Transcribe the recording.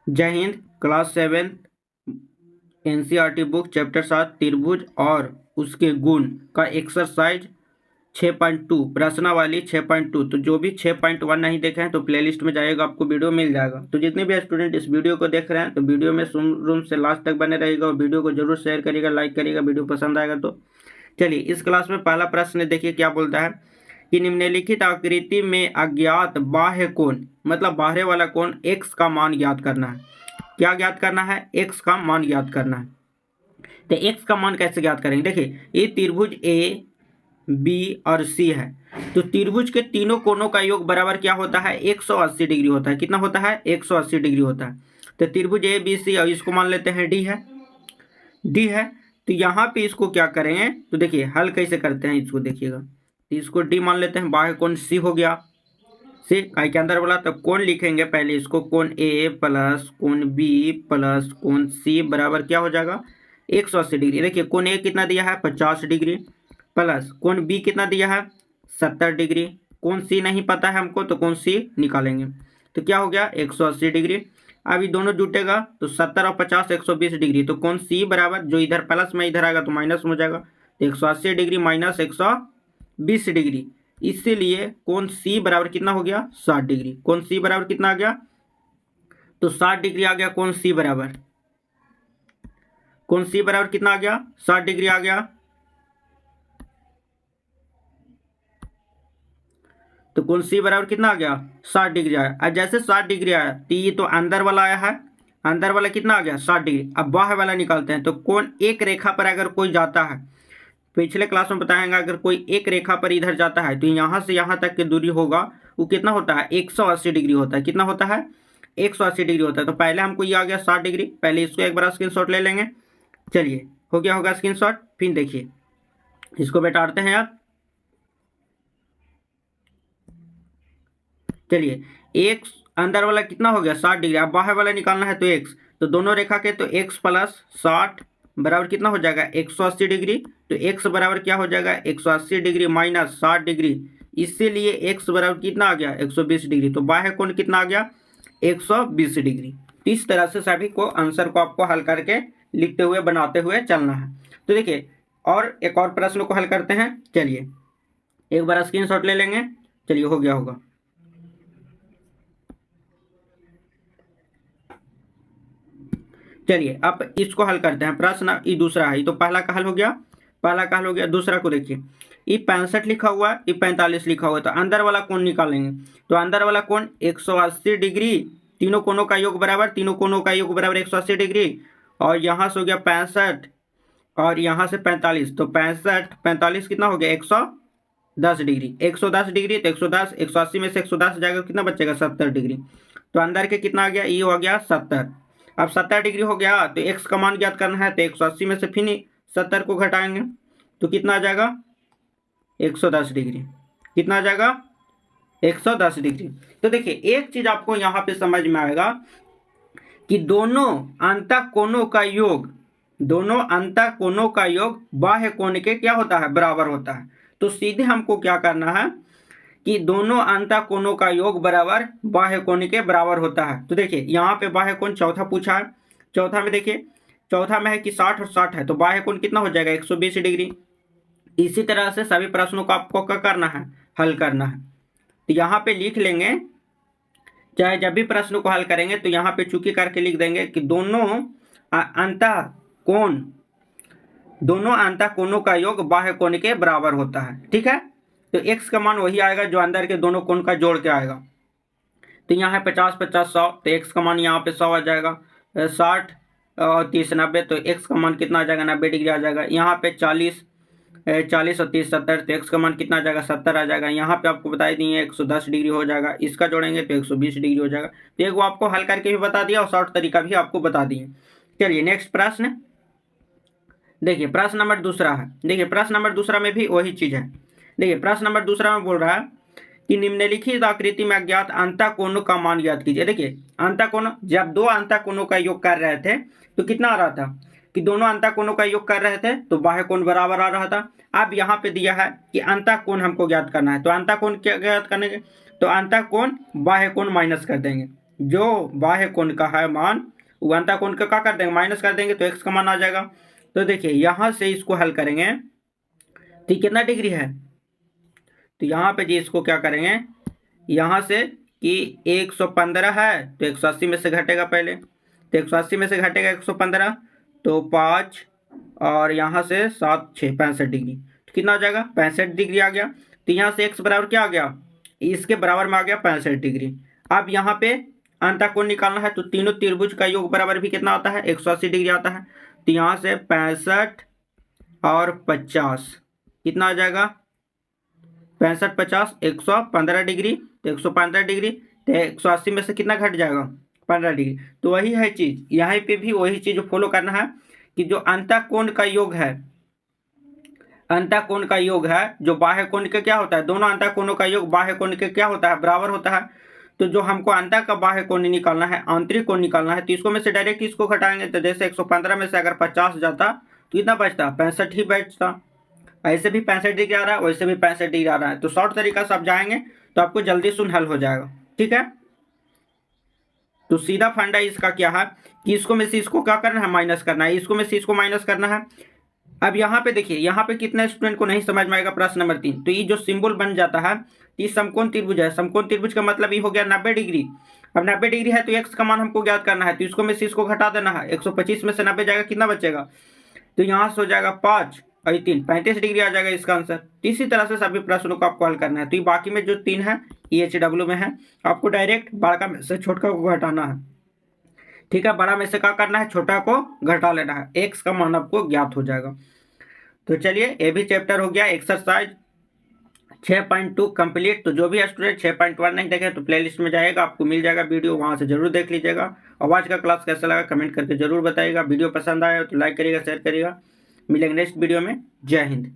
जय Hind. Class 7 NCERT book chapter 7 त्रिभुज और उसके गुण का एक्सरसाइज 6.2 प्रश्नावली 6.2। तो जो भी 6.1 नहीं देखे हैं तो प्लेलिस्ट में जाएगा, आपको वीडियो मिल जाएगा। तो जितने भी स्टूडेंट इस वीडियो को देख रहे हैं तो वीडियो में शुरू से लास्ट तक बने रहेगा और वीडियो को जरूर शेयर करिएगा, लाइक करिएगा वीडियो पसंद आएगा तो। चलिए इस क्लास में पहला प्रश्न देखिए क्या बोलता है कि निम्नलिखित आकृति में अज्ञात बाह्य कोण, मतलब बाहर वाला कोण x का मान ज्ञात करना है। क्या ज्ञात करना है? x का मान ज्ञात करना है। तो x का मान कैसे ज्ञात करेंगे? देखिए ये त्रिभुज ए बी और सी है, तो त्रिभुज के तीनों कोणों का योग बराबर क्या होता है? 180 डिग्री होता है। कितना होता है? 180 डिग्री होता है। तो त्रिभुज ए बी सी, और इसको मान लेते हैं डी है, डी है। तो यहाँ पे इसको क्या करेंगे तो देखिए हल कैसे करते हैं इसको देखिएगा। तो इसको डी मान लेते हैं, बाह्य कोण सी हो गया, सी काय के अंदर वाला। तो कोण लिखेंगे पहले इसको, कोण ए प्लस कोण बी प्लस कोण सी बराबर क्या हो जाएगा? 180 डिग्री। देखिए कोण ए कितना दिया है? 50 डिग्री, प्लस कोण बी कितना दिया है? 70 डिग्री। कोण सी नहीं पता है हमको तो कोण सी निकालेंगे, तो क्या हो गया? 180 डिग्री। अब ये दोनों जुटेगा तो 70 और 50 120 डिग्री। तो कोण सी बराबर, जो इधर प्लस में इधर आएगा तो माइनस में हो जाएगा, तो 180 डिग्री माइनस 120 डिग्री। इसीलिए कोण सी बराबर कितना हो गया? 60 डिग्री। कोण सी बराबर कितना आ गया? तो 60 डिग्री आ गया कोण सी बराबर। कोण सी बराबर कितना आ गया? 60 डिग्री आ गया। तो कोण सी बराबर कितना आ गया? 60 डिग्री आया। अब जैसे 60 डिग्री आया तो ये तो अंदर वाला आया है, अंदर वाला कितना आ गया? 60 डिग्री। अब बाहर वाला निकालते हैं। तो कौन एक रेखा पर अगर कोई जाता है, पिछले क्लास में बताएंगे, अगर कोई एक रेखा पर इधर जाता है तो यहाँ से यहाँ तक की दूरी होगा वो कितना होता है? 180 डिग्री होता है। कितना होता है? 180 डिग्री होता है। तो पहले हमको ये आ गया 60 डिग्री, पहले इसको एक बार स्क्रीनशॉट ले लेंगे। चलिए हो गया होगा स्क्रीनशॉट। फिर देखिए इसको बैठाते हैं आप। चलिए एक अंदर वाला कितना हो गया? 60 डिग्री। अब बाहर वाला निकालना है तो x, तो दोनों रेखा के तो x प्लस 60 बराबर कितना हो जाएगा? 180 डिग्री। तो x बराबर क्या हो जाएगा? 180 डिग्री माइनस 60 डिग्री। इसीलिए x बराबर कितना आ गया? 120 डिग्री। तो बाह्य कोण कितना आ गया? 120 डिग्री। तो इस तरह से सभी को आंसर को आपको हल करके लिखते हुए बनाते हुए चलना है। तो देखिए और एक और प्रश्न को हल करते हैं। चलिए एक बार स्क्रीनशॉट ले लेंगे। चलिए हो गया होगा। चलिए अब इसको हल करते हैं। प्रश्न ये दूसरा है, ये तो पहला का हल हो गया, पहला का हल हो गया। दूसरा को देखिए, ये 65 लिखा हुआ है, ये 45 लिखा हुआ है। तो अंदर वाला कोण निकालेंगे। तो अंदर वाला कोण 180 डिग्री, तीनों कोणों का योग बराबर, तीनों कोणों का योग बराबर 180 डिग्री। और यहाँ से हो गया 65 और यहाँ से 45। तो 65 45 कितना हो गया? 110 डिग्री। 110 डिग्री तो 110, 180 में से 110 जाएगा, कितना बचेगा? 70 डिग्री। तो अंदर के कितना आ गया? ये हो गया 70। अब 70 डिग्री हो गया तो x का मान ज्ञात करना है। तो 180 में से फिर 70 को घटाएंगे तो कितना आ जाएगा? 110 डिग्री। कितना आ जाएगा? 110 डिग्री। तो देखिए एक चीज आपको यहाँ पे समझ में आएगा कि दोनों अंतःकोणों का योग, दोनों अंतःकोणों का योग बाह्य कोण के क्या होता है? बराबर होता है। तो सीधे हमको क्या करना है कि दोनों अंतःकोणों का योग बराबर बाह्य कोण के बराबर होता है। तो देखिए यहाँ पे बाह्य कोण चौथा पूछा है। चौथा में देखिए, चौथा में है कि 60 और 60 है, तो बाह्य कोण कितना हो जाएगा? 120 डिग्री। इसी तरह से सभी प्रश्नों को आपको क्या करना है? हल करना है। तो यहाँ पे लिख लेंगे, चाहे जब भी प्रश्न को हल करेंगे तो यहाँ पे चूकी करके लिख देंगे कि दोनों अंतःकोण, दोनों अंतःकोणों का योग बाह्य कोण के बराबर होता है। ठीक है, तो x का मान वही आएगा जो अंदर के दोनों कोण का जोड़ के आएगा। तो यहाँ है 50 50 100, तो x का मान यहाँ पे 100 आ जाएगा। 60 और 30 90, तो x का मान कितना आ जाएगा? 90 डिग्री आ जाएगा। यहाँ पे 40 40 और 30 70, तो x का मान कितना आ जाएगा? 70 आ जाएगा। यहाँ पे आपको बता दिए 110 डिग्री हो जाएगा। इसका जोड़ेंगे तो 120 डिग्री हो जाएगा। तो एक वो आपको हल करके भी बता दिया और शॉर्ट तरीका भी आपको बता दिए। चलिए नेक्स्ट प्रश्न देखिए, प्रश्न नंबर दूसरा है। देखिए प्रश्न नंबर दूसरा में भी वही चीज है। देखिए प्रश्न नंबर दूसरा में बोल रहा है कि निम्नलिखित आकृति में अज्ञात अंतःकोणों का मान ज्ञात कीजिए। देखिए अंतःकोण, जब दो अंतःकोणों का योग कर रहे थे तो कितना आ रहा था कि दोनों अंतःकोणों का योग कर रहे थे तो बाह्य कोण बराबर आ रहा था। अब यहाँ पे दिया है कि अंतःकोण हमको ज्ञात करना है। तो अंतःकोण क्या ज्ञात करने के? तो अंतःकोण बाह्य कोण माइनस कर देंगे। जो बाह्य कोण का है मान वो अंतः कोण का क्या कर देंगे, माइनस कर देंगे, तो x का मान आ जाएगा। तो देखिए यहाँ से इसको हल करेंगे तो कितना डिग्री है, तो यहाँ पे जी इसको क्या करेंगे, यहाँ से कि 115 है तो 180 में से घटेगा पहले, तो 180 में से घटेगा 115 तो 5 और यहाँ से 7 6 65 डिग्री, तो कितना आ जाएगा 65 डिग्री आ गया। तो यहाँ से x बराबर क्या आ गया, इसके बराबर में आ गया 65 डिग्री। अब यहाँ पे अंतः कोण निकालना है, तो तीनों त्रिभुज का योग बराबर भी कितना आता है 180 डिग्री आता है। तो यहाँ से 65 और 50 कितना आ जाएगा, 65 50 115 डिग्री, तो 115 डिग्री, तो 180 में से कितना घट जाएगा 15 डिग्री। तो वही है चीज, यहाँ पे भी वही चीज फॉलो करना है कि जो अंतः कोण का योग है, अंतः कोण का योग है जो बाह्य कोण के क्या होता है, दोनों अंतः कोणों का योग बाह्य कोण के क्या होता है, बराबर होता है। तो जो हमको अंतः का बाह्य कोण निकालना है, आंतरिक कोण निकालना है, तो इसको में से डायरेक्ट इसको घटाएंगे, तो जैसे 115 में से अगर 50 जाता तो कितना बचता 65 ही बचता। ऐसे भी 65 डिग्री आ रहा है, वैसे भी 65 डिग्री आ रहा है, तो शॉर्ट तरीका से आप जाएंगे तो आपको जल्दी सुन हल हो जाएगा। ठीक है, तो सीधा फंडा इसका क्या है कि इसको में से इसको क्या करना है, माइनस करना है, इसको में से इसको माइनस करना है। अब यहाँ पे देखिए, यहाँ पे कितने स्टूडेंट को नहीं समझ में आएगा, प्रश्न नंबर 3, तो ये जो सिंबल बन जाता है ये समकोण त्रिभुज है, समकोण त्रिभुज का मतलब ये हो गया 90 डिग्री। अब 90 डिग्री है तो x का मान हमको ज्ञात करना है, तो इसको में से इसको घटा देना है, 125 में से 90 जाएगा, कितना बचेगा, तो यहाँ से हो जाएगा 5 और 3 35 डिग्री आ जाएगा इसका आंसर। इसी तरह से सभी प्रश्नों को आपको हल करना है। तो ये बाकी में जो 3 है EHW में है, आपको डायरेक्ट बड़ा में से छोटा को घटाना है। ठीक है, बड़ा में से क्या करना है, छोटा को घटा लेना है, x का मान आपको ज्ञात हो जाएगा। तो चलिए ये भी चैप्टर हो गया, एक्सरसाइज 6.2 कंप्लीट। तो जो भी स्टूडेंट 6.1 नहीं देखे तो प्लेलिस्ट में जाएगा, आपको मिल जाएगा वीडियो, वहां से जरूर देख लीजिएगा। और आज का क्लास कैसा लगा कमेंट करके जरूर बताइएगा। वीडियो पसंद आया तो लाइक करिएगा, शेयर करिएगा। मिलेंगे नेक्स्ट वीडियो में। जय हिंद।